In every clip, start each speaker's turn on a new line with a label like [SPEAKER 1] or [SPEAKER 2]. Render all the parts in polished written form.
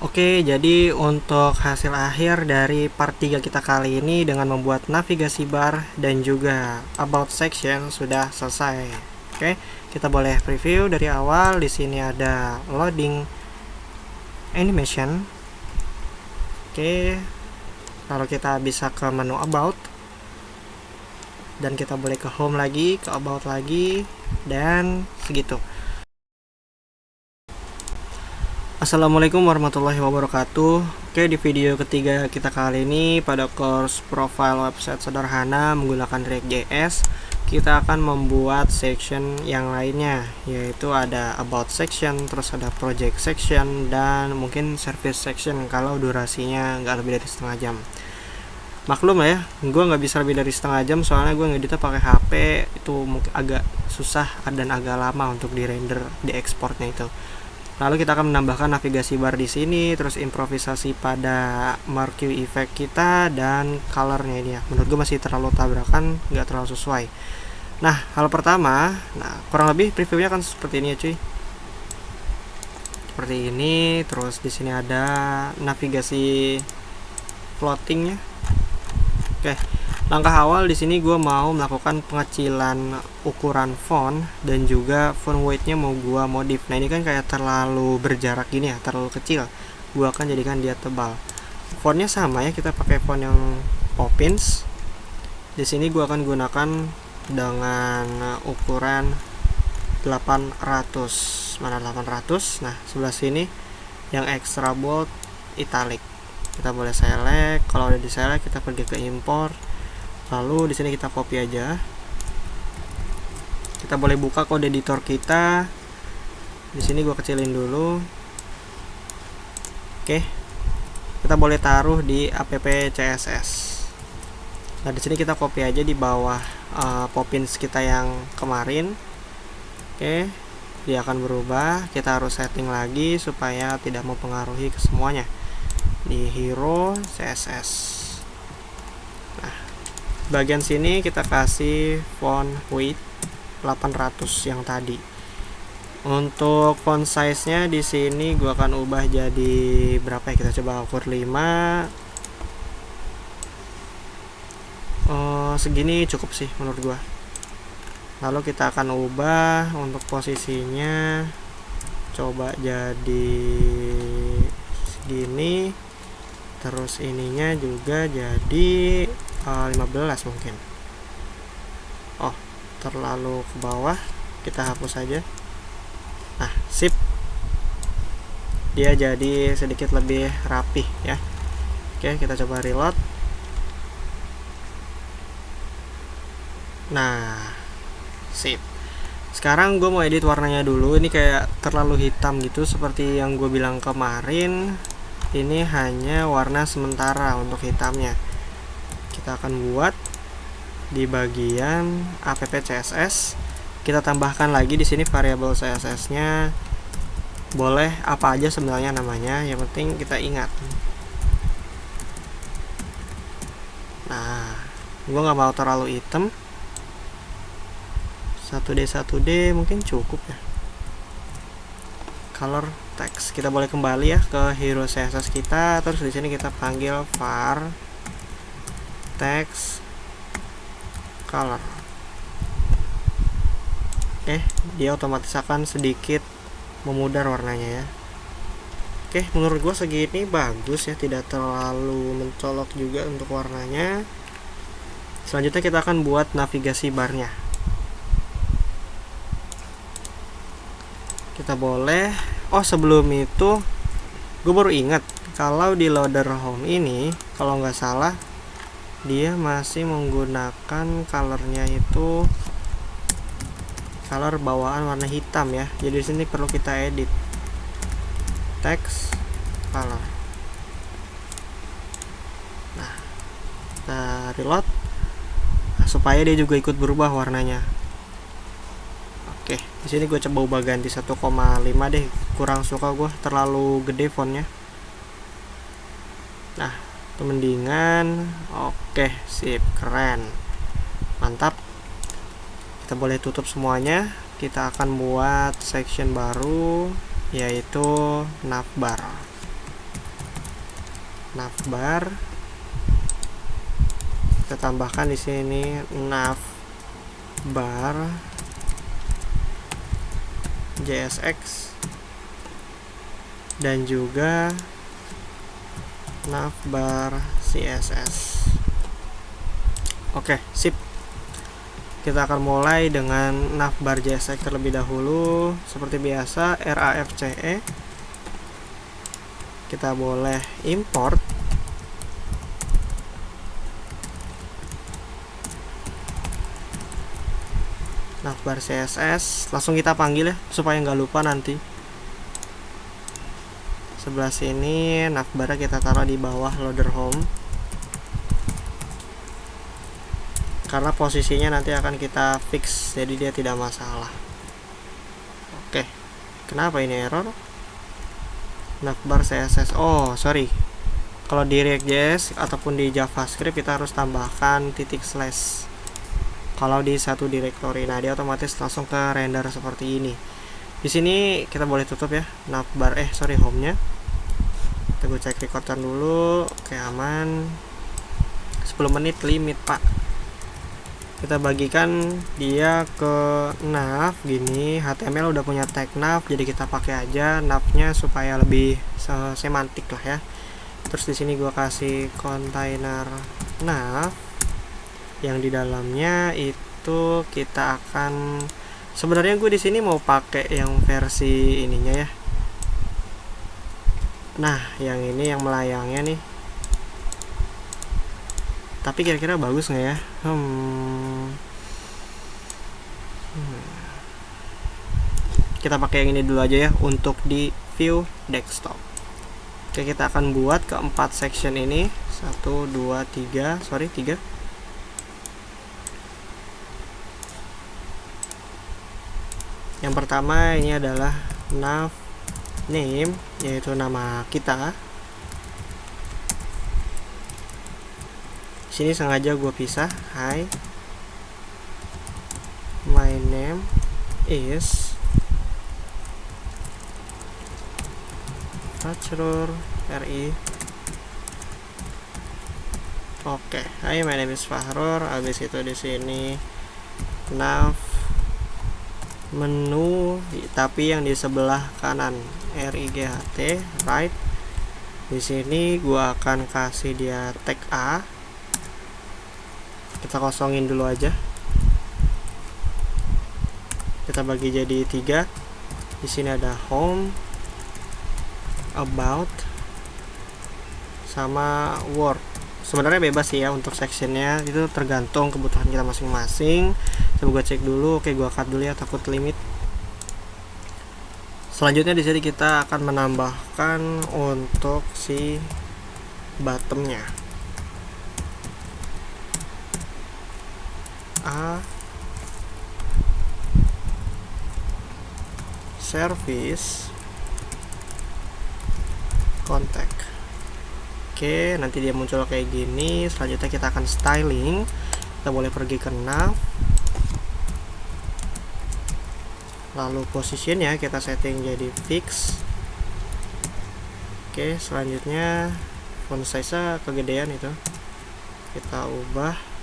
[SPEAKER 1] Oke, jadi untuk hasil akhir dari part 3 kita kali ini dengan membuat navigasi bar dan juga about section sudah selesai. Oke, kita boleh preview dari awal. Di sini ada loading animation. Oke, lalu kita bisa ke menu about dan kita boleh ke home lagi, ke about lagi, dan segitu. Assalamualaikum warahmatullahi wabarakatuh. Oke, di video ketiga kita kali ini pada course profile website sederhana menggunakan React.js, kita akan membuat section yang lainnya, yaitu ada about section, terus ada project section, dan mungkin service section kalau durasinya nggak lebih dari setengah jam. Maklum lah ya, gue nggak bisa lebih dari setengah jam soalnya gue ngeditnya pakai HP, itu mungkin agak susah dan agak lama untuk di render, di ekspornya itu. Lalu kita akan menambahkan navigasi bar di sini, terus improvisasi pada marquee effect kita dan colornya ini ya. Menurut gue masih terlalu tabrakan, nggak terlalu sesuai. Nah, hal pertama, kurang lebih previewnya kan seperti ini ya cuy. Seperti ini, terus di sini ada navigasi floatingnya. Oke. Langkah awal di sini gue mau melakukan pengecilan ukuran font dan juga font weight-nya mau gue modif. Nah, ini kan kayak terlalu berjarak gini ya, terlalu kecil. Gue akan jadikan dia tebal. Fontnya sama ya, kita pakai font yang Poppins. Di sini gue akan gunakan dengan ukuran 800. Mana 800? Nah, sebelah sini yang extra bold italic. Kita boleh select. Kalau udah di select, kita pergi ke import. Lalu di sini kita copy aja. Kita boleh buka kode editor kita. Di sini gua kecilin dulu. Oke. Kita boleh taruh di app CSS. Nah, di sini kita copy aja di bawah Poppins kita yang kemarin. Oke. Dia akan berubah. Kita harus setting lagi supaya tidak mempengaruhi ke semuanya. Di hero CSS. Bagian sini kita kasih font weight 800 yang tadi. Untuk font size-nya di sini gua akan ubah jadi berapa ya? Kita coba ukur 5. Segini cukup sih menurut gua. Lalu kita akan ubah untuk posisinya, coba jadi segini. Terus ininya juga jadi 15 mungkin. Oh, terlalu ke bawah, kita hapus aja. Nah, sip. Dia jadi sedikit lebih rapih ya. Oke, kita coba reload. Nah, sip. Sekarang gue mau edit warnanya dulu. Ini kayak terlalu hitam gitu seperti yang gue bilang kemarin. Ini hanya warna sementara untuk hitamnya. Kita akan buat di bagian app CSS. Kita tambahkan lagi di sini variabel CSS-nya. Boleh apa aja sebenarnya namanya, yang penting kita ingat. Nah, gue nggak mau terlalu hitam. 1D mungkin cukup ya. Color text. Kita boleh kembali ya ke hero CSS kita. Terus di sini kita panggil var text color. Oke, dia otomatis akan sedikit memudar warnanya ya. Oke, menurut gue segini bagus ya, tidak terlalu mencolok juga untuk warnanya. Selanjutnya kita akan buat navigasi barnya. Kita boleh, sebelum itu gue baru ingat kalau di loader home ini kalau nggak salah dia masih menggunakan colornya itu color bawaan warna hitam ya. Jadi di sini perlu kita edit text color. Nah, kita reload supaya dia juga ikut berubah warnanya. Oke, di sini gue coba ubah ganti 1,5 deh. Kurang suka gue, terlalu gede fontnya. Nah, itu mendingan. Oke, sip, keren, mantap. Kita boleh tutup semuanya. Kita akan buat section baru, yaitu navbar. navbar, kita tambahkan di sini navbar JSX dan juga navbar CSS. Oke, sip. Kita akan mulai dengan navbar JSX terlebih dahulu. Seperti biasa, RAFCE. Kita boleh import navbar CSS, langsung kita panggil ya supaya nggak lupa nanti. Sebelah sini navbar kita taruh di bawah loader home karena posisinya nanti akan kita fix, jadi dia tidak masalah. Oke, kenapa ini error? Navbar CSS, oh sorry, kalau di React.js ataupun di JavaScript kita harus tambahkan titik slash kalau di satu directory. Nah, dia otomatis langsung ke render seperti ini. Di sini kita boleh tutup ya navbar home-nya. Kita gue cek recordan dulu. Oke, aman. 10 menit limit, Pak. Kita bagikan dia ke nav gini. HTML udah punya tag nav, jadi kita pakai aja nav-nya supaya lebih semantik lah ya. Terus di sini gue kasih kontainer nav yang di dalamnya itu kita akan, sebenarnya gue di sini mau pakai yang versi ininya ya. Nah, yang ini yang melayangnya nih. Tapi kira-kira bagus nggak ya? Kita pakai yang ini dulu aja ya untuk di view desktop. Oke, kita akan buat keempat section ini. 1, 2, 3. Sorry, 3. Yang pertama ini adalah nav name, yaitu nama kita. Sini sengaja gue pisah. Hi, my name is Fahrur RI. Oke, hi, my name is Fahrur. Habis itu di sini nav menu, tapi yang di sebelah kanan, RIGHT, right. Di sini gua akan kasih dia tag A. Kita kosongin dulu aja. Kita bagi jadi 3. Di sini ada home, about, sama work. Sebenarnya bebas sih ya untuk sectionnya, itu tergantung kebutuhan kita masing-masing. Coba gue cek dulu. Oke, gue cut dulu ya, takut limit. Selanjutnya di sini kita akan menambahkan untuk si bottomnya a service contact. Oke, nanti dia muncul kayak gini. Selanjutnya kita akan styling. Kita boleh pergi ke nav, lalu positionnya kita setting jadi fix. Oke, selanjutnya font size-nya kegedean itu, kita ubah.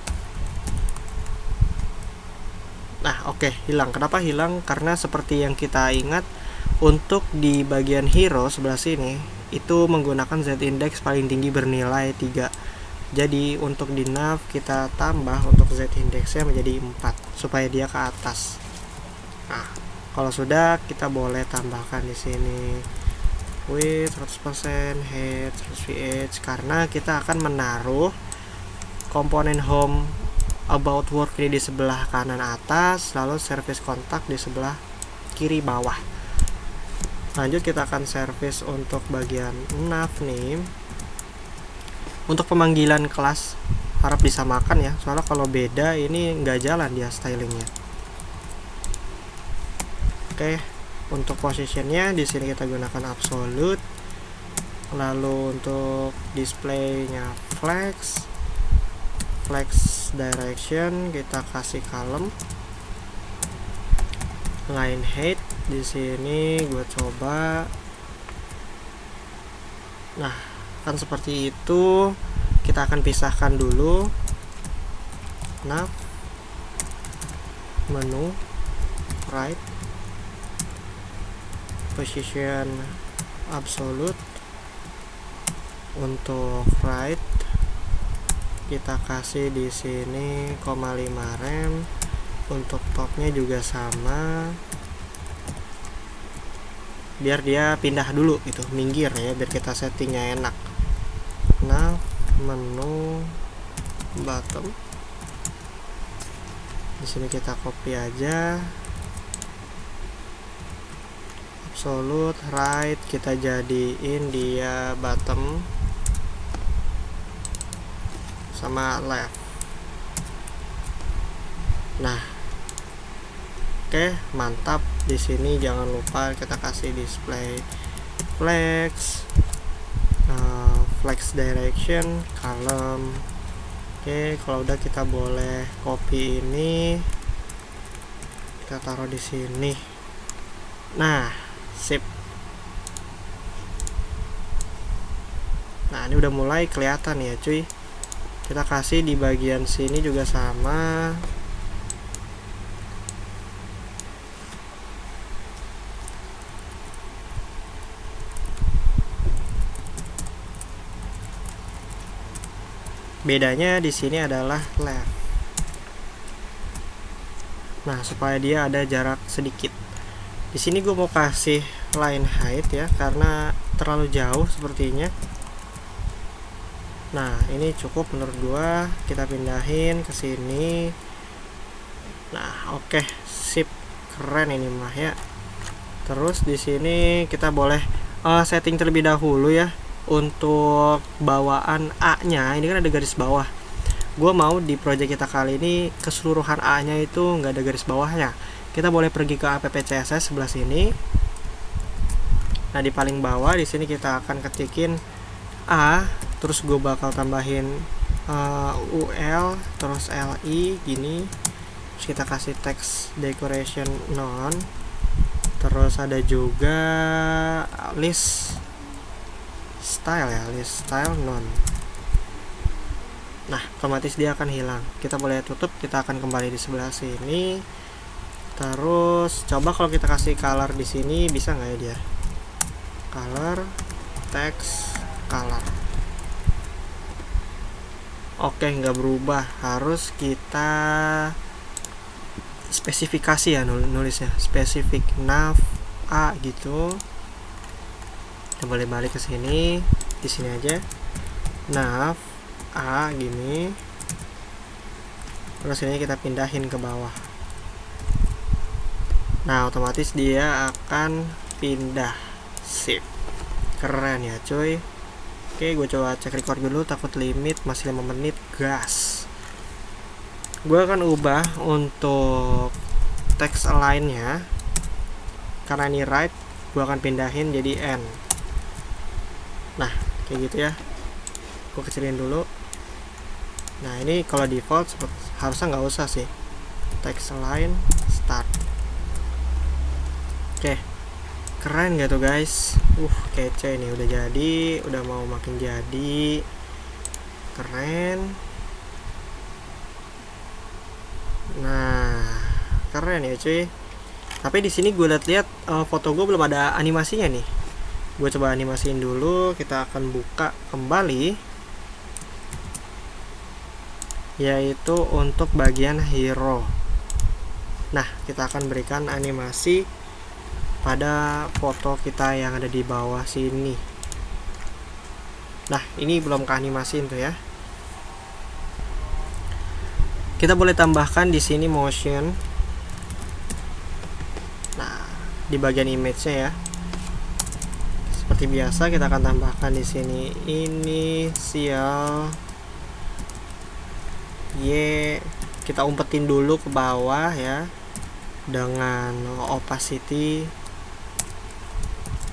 [SPEAKER 1] Nah, oke, hilang. Kenapa hilang? Karena seperti yang kita ingat, untuk di bagian hero sebelah sini itu menggunakan z-index paling tinggi bernilai 3. Jadi untuk di nav kita tambah untuk z-indexnya menjadi 4 supaya dia ke atas. Nah, kalau sudah kita boleh tambahkan di sini width 100%, height 100 karena kita akan menaruh komponen home about work ini di sebelah kanan atas, lalu service contact di sebelah kiri bawah. Lanjut kita akan service untuk bagian nav name. Untuk pemanggilan kelas harap disamakan ya, soalnya kalau beda ini nggak jalan dia stylingnya. Oke, untuk positionnya di sini kita gunakan absolute. Lalu untuk displaynya flex direction kita kasih column. Line height di sini gue coba. Nah, kan seperti itu. Kita akan pisahkan dulu nav, menu, right, position absolute. Untuk right kita kasih di sini 0,5 rem. Untuk topnya juga sama, biar dia pindah dulu gitu, minggir ya, biar kita settingnya enak. Nah, menu bottom, di sini kita copy aja. Absolute right kita jadiin dia bottom, sama left. Nah, oke, mantap. Di sini jangan lupa kita kasih display flex, flex direction, column. Oke, kalau udah kita boleh copy ini, kita taruh di sini. Nah, sip. Nah, ini udah mulai kelihatan ya cuy. Kita kasih di bagian sini juga sama. Bedanya di sini adalah left. Nah, supaya dia ada jarak sedikit. Di sini gue mau kasih line height ya, karena terlalu jauh sepertinya. Nah, ini cukup menurut gua. Kita pindahin ke sini. Nah, oke, sip, keren ini mah ya. Terus di sini kita boleh setting terlebih dahulu ya untuk bawaan A-nya. Ini kan ada garis bawah. Gua mau di project kita kali ini keseluruhan A-nya itu nggak ada garis bawahnya. Kita boleh pergi ke app CSS sebelah sini. Nah, di paling bawah di sini kita akan ketikin A, terus gue bakal tambahin UL, terus LI gini. Terus kita kasih text decoration none. Terus ada juga list style ya, list style none. Nah, otomatis dia akan hilang. Kita boleh tutup, kita akan kembali di sebelah sini. Terus coba kalau kita kasih color di sini, bisa nggak ya dia? Color, text, color. Oke, nggak berubah. Harus kita spesifikasi ya nulisnya, spesifik nav A gitu. Kita boleh balik ke sini, di sini aja nav A gini. Terus ini kita pindahin ke bawah. Nah, otomatis dia akan pindah. Sip, keren ya cuy. Oke, gue coba cek record dulu, takut limit, masih 5 menit, gas. Gue akan ubah untuk text align-nya. Karena ini right, gue akan pindahin jadi N. Nah, kayak gitu ya. Gue kecilin dulu. Nah, ini kalau default harusnya nggak usah sih. Text align, start. Oke. Keren gak tuh guys? Kece nih, udah jadi, udah mau makin jadi. Keren. Nah, keren ya cuy. Tapi di sini gue lihat foto gue belum ada animasinya nih. Gue coba animasiin dulu. Kita akan buka kembali, yaitu untuk bagian hero. Nah, kita akan berikan animasi pada foto kita yang ada di bawah sini. Nah, ini belum keanimasiin tuh ya. Kita boleh tambahkan di sini motion. Nah, di bagian image-nya ya. Seperti biasa kita akan tambahkan di sini inisial Y. Kita umpetin dulu ke bawah ya dengan opacity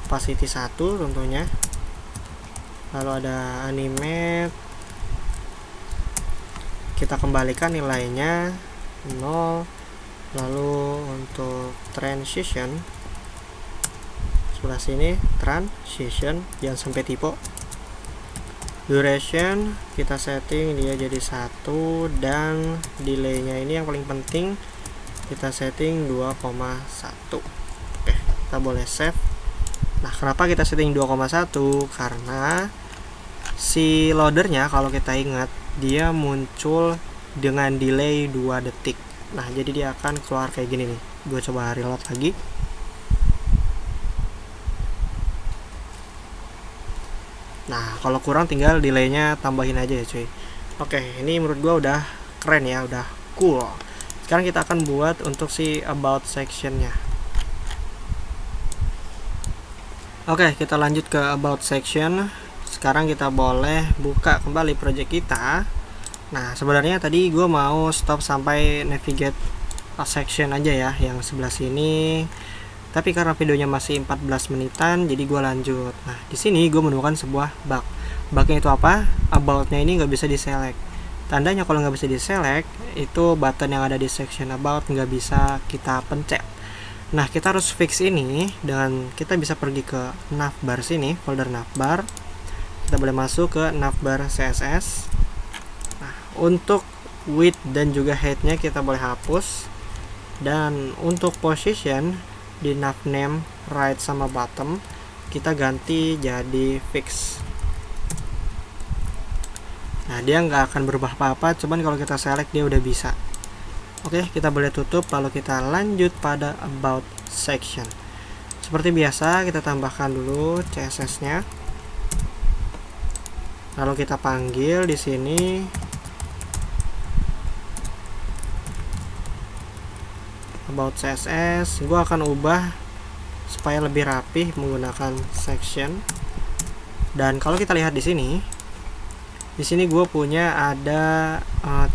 [SPEAKER 1] 1 tentunya. Lalu ada animate, kita kembalikan nilainya 0. Lalu untuk transition sebelah sini, transition, jangan sampai typo. Duration kita setting dia jadi 1, dan delaynya ini yang paling penting kita setting 2,1. Oke, kita boleh save. Nah, kenapa kita setting 2,1? Karena si loadernya kalau kita ingat dia muncul dengan delay 2 detik. Nah, jadi dia akan keluar kayak gini nih. Gue coba reload lagi. Nah, kalau kurang tinggal delaynya tambahin aja ya cuy. Oke, ini menurut gua udah keren ya, udah cool. Sekarang kita akan buat untuk si about sectionnya. Oke, kita lanjut ke about section. Sekarang kita boleh buka kembali project kita. Nah, sebenarnya tadi gua mau stop sampai navigate section aja ya, yang sebelah sini. Tapi karena videonya masih 14 menitan, jadi gue lanjut. Nah, di sini gue menemukan sebuah bug. Bugnya itu apa? About-nya ini nggak bisa diselect. Tandanya kalau nggak bisa diselect, itu button yang ada di section about nggak bisa kita pencet. Nah, kita harus fix ini dengan kita bisa pergi ke navbar sini, folder navbar. Kita boleh masuk ke navbar CSS. Nah, untuk width dan juga height-nya kita boleh hapus. Dan untuk position di nav name, right sama bottom kita ganti jadi fix. Nah, dia nggak akan berubah apa-apa, cuman kalau kita select dia udah bisa. Oke, kita boleh tutup, lalu kita lanjut pada about section. Seperti biasa kita tambahkan dulu CSS nya, lalu kita panggil di sini about CSS. Gue akan ubah supaya lebih rapih menggunakan section. Dan kalau kita lihat di sini gue punya ada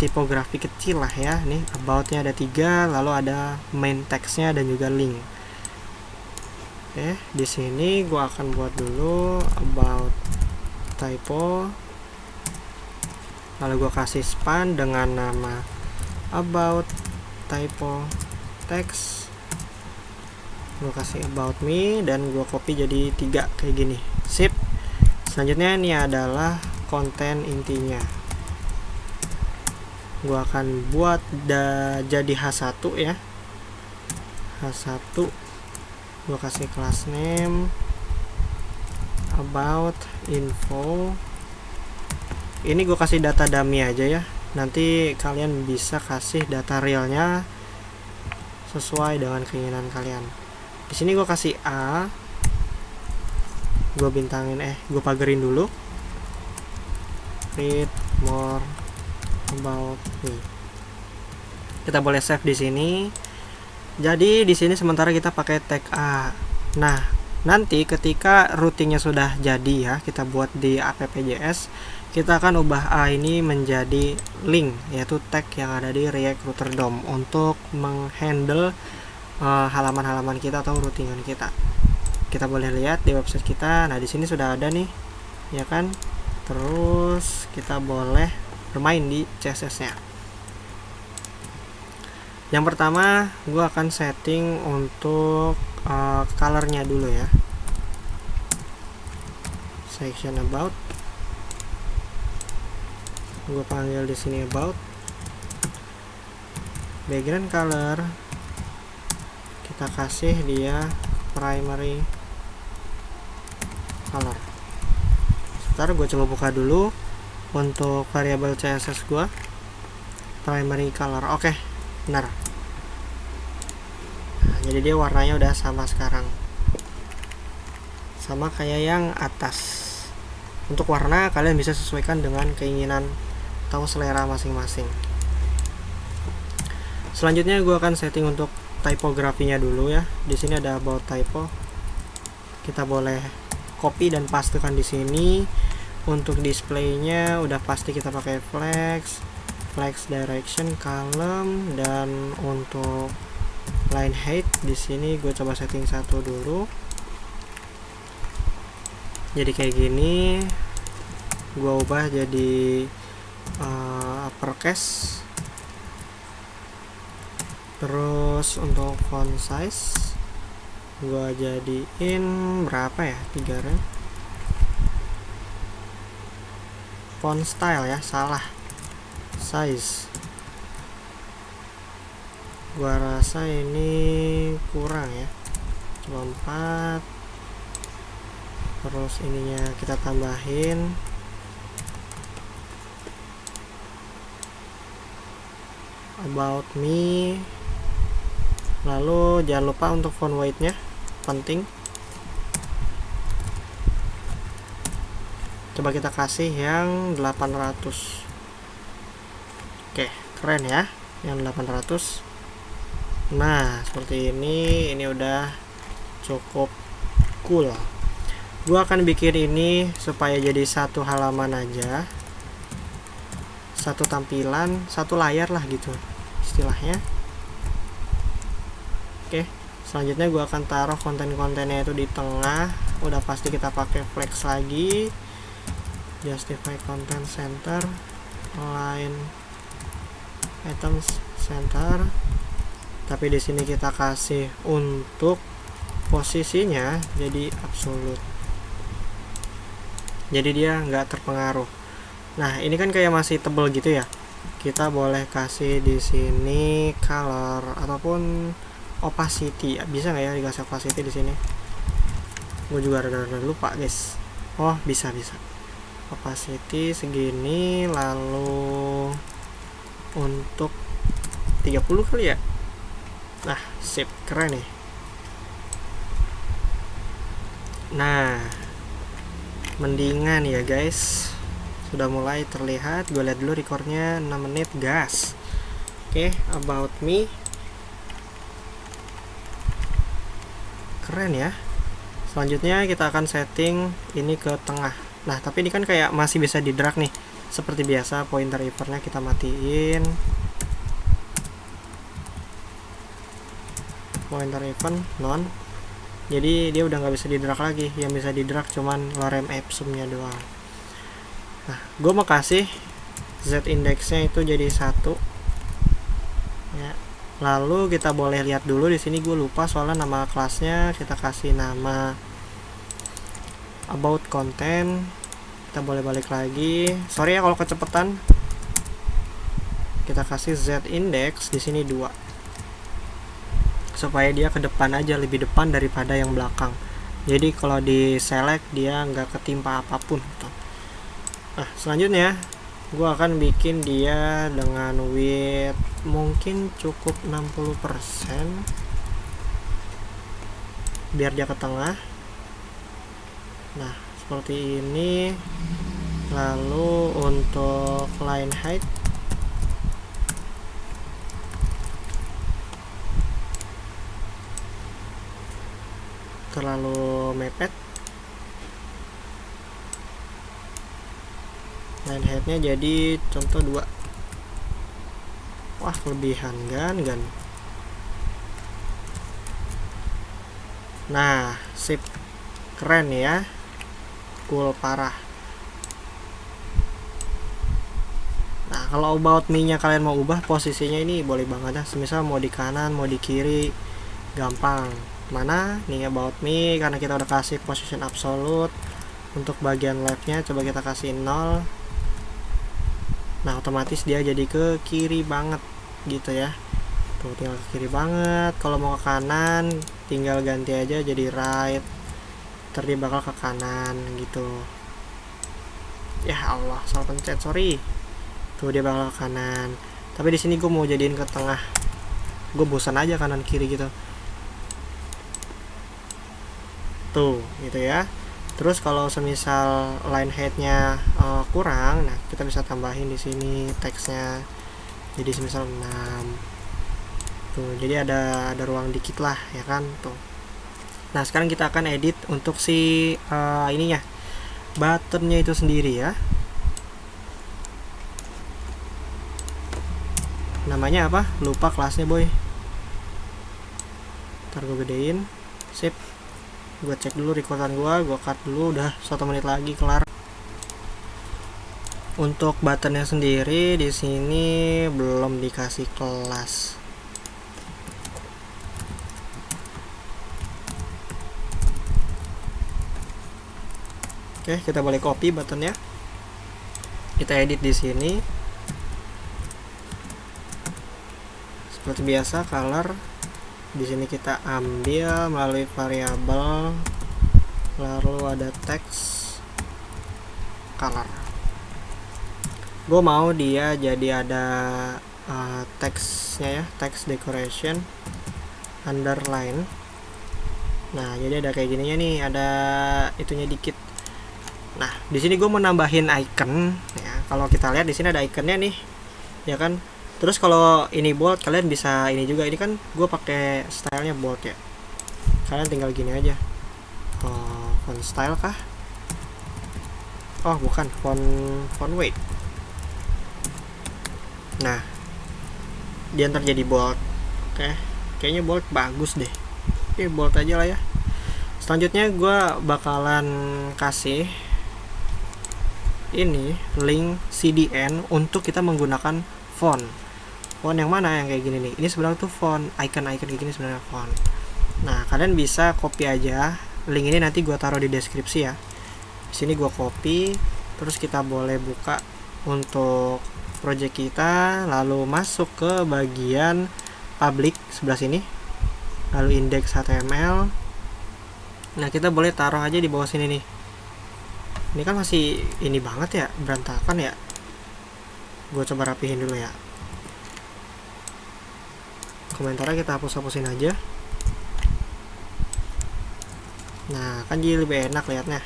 [SPEAKER 1] tipografi kecil lah ya. Nih about-nya ada 3, lalu ada main text-nya dan juga link. Oke, di sini gue akan buat dulu about typo. Lalu gue kasih span dengan nama about typo text. Gue kasih about me dan gue copy jadi 3 kayak gini. Sip. Selanjutnya ini adalah konten intinya. Gue akan buat jadi H1 ya. H1. Gue kasih class name about info. Ini gue kasih data dummy aja ya. Nanti kalian bisa kasih data realnya sesuai dengan keinginan kalian. Di sini gue kasih A, gue bintangin, gue pagerin dulu. Read more about me. Kita boleh save di sini. Jadi di sini sementara kita pakai tag A. Nah, nanti ketika routingnya sudah jadi ya, kita buat di app.js, kita akan ubah A ini menjadi link, yaitu tag yang ada di React Router DOM untuk menghandle halaman-halaman kita atau routingan kita. Kita boleh lihat di website kita. Nah, di sini sudah ada nih, ya kan? Terus kita boleh bermain di CSS-nya. Yang pertama, gue akan setting untuk color-nya dulu ya. Section about. Gue panggil di sini about. Background color kita kasih dia primary color. Sebentar, gue coba buka dulu untuk variabel CSS gue. Primary color, oke, benar. Nah, jadi dia warnanya udah sama sekarang, sama kayak yang atas. Untuk warna kalian bisa sesuaikan dengan keinginan atau selera masing-masing. Selanjutnya gue akan setting untuk tipografinya dulu ya. Di sini ada about typo. Kita boleh copy dan pastekan di sini. Untuk displaynya udah pasti kita pakai flex direction, column, dan untuk line height di sini gue coba setting 1 dulu. Jadi kayak gini. Gue ubah jadi uppercase. Terus untuk font size gue jadiin berapa ya, 3 rem. font style ya, salah. Size gua rasa ini kurang ya, cuma 4. Terus ininya kita tambahin about me. Lalu jangan lupa untuk font weight nya penting. Coba kita kasih yang 800. Oke, keren ya yang 800. Nah, seperti ini udah cukup cool. Gua akan bikin ini supaya jadi satu halaman aja, satu tampilan, satu layar lah gitu istilahnya. Oke, selanjutnya gua akan taruh konten-kontennya itu di tengah. Udah pasti kita pakai flex lagi, justify content center, align items center. Tapi di sini kita kasih untuk posisinya jadi absolute, jadi dia nggak terpengaruh. Nah, ini kan kayak masih tebel gitu ya, kita boleh kasih di sini color ataupun opacity. Bisa nggak ya dikasih opacity di sini? Gue juga rada-rada lupa guys. Oh, bisa opacity segini, lalu untuk 30 kali ya. Nah, sip, keren nih. Nah, mendingan ya guys, sudah mulai terlihat. Gue lihat dulu recordnya 6 menit gas. Oke, about me, keren ya. Selanjutnya kita akan setting ini ke tengah. Nah, tapi ini kan kayak masih bisa di drag nih. Seperti biasa, pointer evernya kita matiin. Pointer event non, jadi dia udah nggak bisa di drag lagi. Yang bisa di drag cuman lorem ipsumnya doang. Nah, gue mau kasih z indexnya itu jadi 1 ya. Lalu kita boleh lihat dulu di sini, gue lupa soalnya nama kelasnya. Kita kasih nama about content. Kita boleh balik lagi, sorry ya kalau kecepatan. Kita kasih z index di sini 2 supaya dia ke depan aja, lebih depan daripada yang belakang. Jadi kalau di select dia nggak ketimpa apapun gitu. Nah, selanjutnya gue akan bikin dia dengan width mungkin cukup 60% biar dia ke tengah. Nah, seperti ini. Lalu untuk line height terlalu mepet. Line heightnya jadi contoh 2. Wah, kelebihan kan. Nah, sip, keren ya, cool parah. Nah, kalau about me nya kalian mau ubah posisinya ini boleh banget ya. Semisal mau di kanan, mau di kiri, gampang. Mana nih about me, karena kita udah kasih position absolute. Untuk bagian left nya coba kita kasih 0. Nah, otomatis dia jadi ke kiri banget gitu ya. Tuh, tinggal ke kiri banget. Kalau mau ke kanan tinggal ganti aja jadi right, ntar dia bakal ke kanan gitu. Ya Allah, salah pencet, sorry. Tuh, dia bakal ke kanan. Tapi di sini gue mau jadiin ke tengah, gue bosan aja kanan kiri gitu. Tuh, gitu ya. Terus kalau semisal line height-nya kurang, nah kita bisa tambahin di sini teksnya. Jadi semisal 6. Tuh, jadi ada ruang dikit lah ya kan tuh. Nah, sekarang kita akan edit untuk si ininya, buttonnya itu sendiri ya. Namanya apa? Lupa kelasnya boy. Ntar gue gedein. Sip. Gue cek dulu recordan gue cut dulu. Udah 1 menit lagi kelar. Untuk buttonnya sendiri di sini belum dikasih kelas. Oke, kita boleh copy buttonnya. Kita edit di sini. Seperti biasa, color di sini kita ambil melalui variabel, lalu ada text color. Gue mau dia jadi ada teksnya ya, text decoration underline. Nah, jadi ada kayak gininya nih, ada itunya dikit. Nah, di sini gue mau nambahin icon ya. Kalau kita lihat di sini ada iconnya nih, ya kan. Terus kalau ini bold, kalian bisa ini juga. Ini kan gue pakai stylenya bold ya. Kalian tinggal gini aja. Font style kah? Oh, bukan, font weight. Nah, dia ntar jadi bold. Oke, kayaknya bold bagus deh. Oke, bold aja lah ya. Selanjutnya gue bakalan kasih ini link CDN untuk kita menggunakan font yang mana yang kayak gini nih. Ini sebenarnya tuh font icon-icon kayak gini sebenarnya font. Nah, kalian bisa copy aja link ini, nanti gue taruh di deskripsi ya. Di sini gue copy, terus kita boleh buka untuk project kita, lalu masuk ke bagian public sebelah sini, lalu index HTML. Nah, kita boleh taruh aja di bawah sini nih. Ini kan masih ini banget ya, berantakan ya. Gue coba rapihin dulu ya. Komentarnya kita hapus-hapusin aja. Nah, kan jadi lebih enak lihatnya.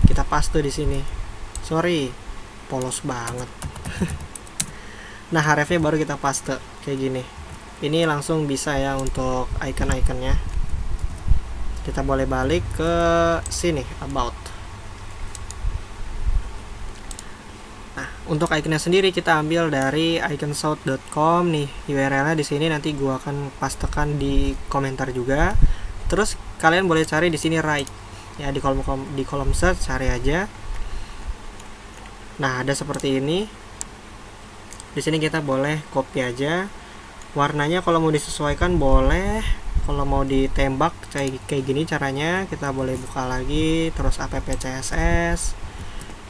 [SPEAKER 1] Kita paste di sini. Sorry, polos banget. Nah, hrefnya baru kita paste kayak gini. Ini langsung bisa ya untuk icon-iconnya. Kita boleh balik ke sini, about. Nah, untuk iconnya sendiri kita ambil dari iconsouth.com nih, URL-nya di sini nanti gua akan pastekan di komentar juga. Terus kalian boleh cari di sini right ya, di kolom search cari aja. Nah, ada seperti ini. Di sini kita boleh copy aja. Warnanya kalau mau disesuaikan boleh. Kalau mau ditembak kayak gini caranya, kita boleh buka lagi, terus app CSS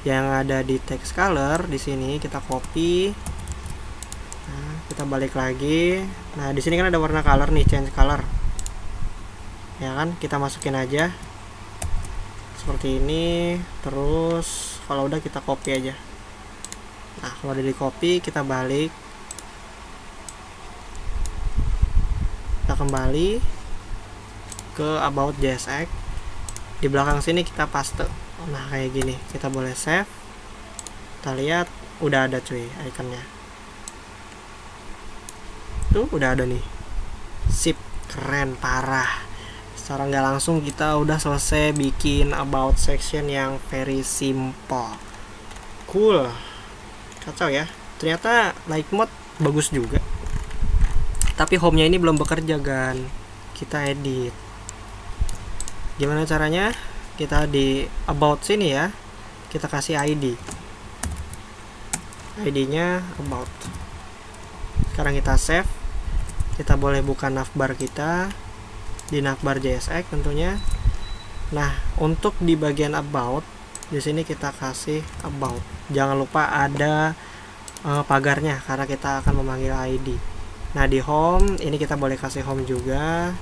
[SPEAKER 1] yang ada di text color di sini kita copy. Nah, kita balik lagi. Nah, di sini kan ada warna color nih, change color. Ya kan, kita masukin aja seperti ini. Terus kalau udah kita copy aja. Nah, kalau udah di copy kita balik, kita kembali ke about JSX. Di belakang sini kita paste. Nah, kayak gini. Kita boleh save. Kita lihat udah ada cuy ikonnya. Tuh udah ada nih. Sip, keren parah. Secara nggak langsung kita udah selesai bikin about section yang very simple. Cool. Kacau ya. Ternyata night mode bagus juga. Tapi home-nya ini belum bekerja kan. Kita edit. Gimana caranya? Kita di about sini ya. Kita kasih ID. ID-nya about. Sekarang kita save. Kita boleh buka navbar kita di navbar JSX tentunya. Nah, untuk di bagian about di sini kita kasih about. Jangan lupa ada pagarnya karena kita akan memanggil ID. Nah, di home ini kita boleh kasih home juga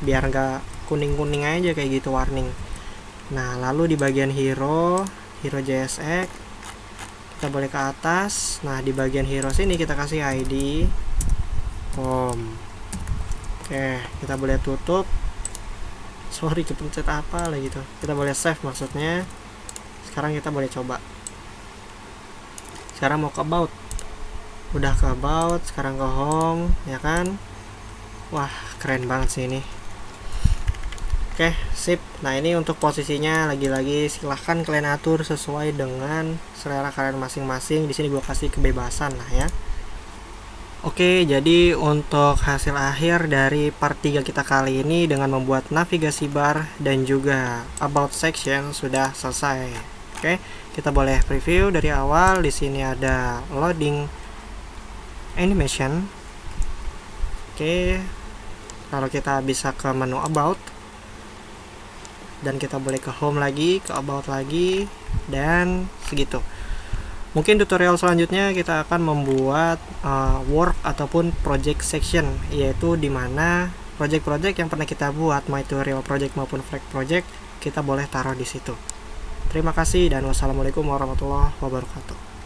[SPEAKER 1] biar nggak kuning-kuning aja kayak gitu warning. Nah, lalu di bagian hero JSX kita boleh ke atas. Nah, di bagian hero sini kita kasih ID home. Oke, kita boleh tutup. Sorry, kepencet apa lah gitu. Kita boleh save maksudnya. Sekarang kita boleh coba. Sekarang mau ke about. Udah ke about, sekarang ke home, ya kan? Wah, keren banget sih ini. Oke, sip. Nah, ini untuk posisinya lagi-lagi silahkan kalian atur sesuai dengan selera kalian masing-masing. Di sini gue kasih kebebasan lah ya. Oke, jadi untuk hasil akhir dari part 3 kita kali ini dengan membuat navigasi bar dan juga about section sudah selesai. Oke, kita boleh preview dari awal. Di sini ada loading animation. Oke, lalu kita bisa ke menu about. Dan kita boleh ke home lagi, ke about lagi, dan segitu. Mungkin tutorial selanjutnya kita akan membuat work ataupun project section, yaitu dimana project-project yang pernah kita buat, my tutorial project maupun flag project, kita boleh taruh di situ. Terima kasih dan wassalamualaikum warahmatullahi wabarakatuh.